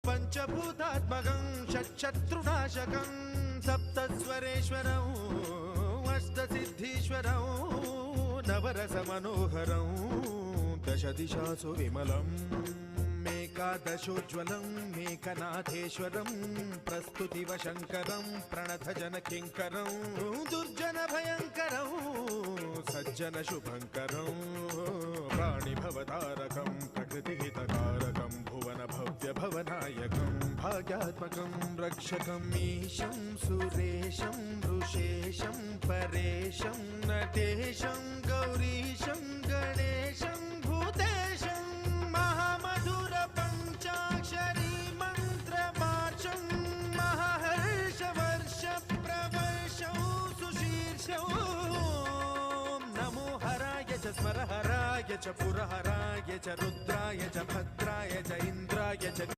पंचभूतात्मकं षट्शत्रुनाशकं सप्तस्वरेश्वरं अष्टसिद्धीश्वरं नवरसमनोहरं दशदिशासु विमलं मेकादशोज्ज्वलं मेकनाथेश्वरं प्रस्तुतिवशङ्करं प्रणतजनकिङ्करं दुर्जनभयङ्करं सज्जनशुभङ्करं प्राणिभवतारकं प्रकृतिहितकारकं भुवनभव्यभवनायकं भाग्यात्मकं रक्षकं ईशं सुरेशं ऋषेशं परेशं नटेशं गौरीशं गणेशं भूतेशं महामधुरपञ्चाक्षरी मन्त्रमार्चं महाहर्षवर्षप्रवर्षं सुशीर्षं नमो हराय च स्मरहराय च पुरहराय च रुद्राय च भद्राय च इन्द्राय च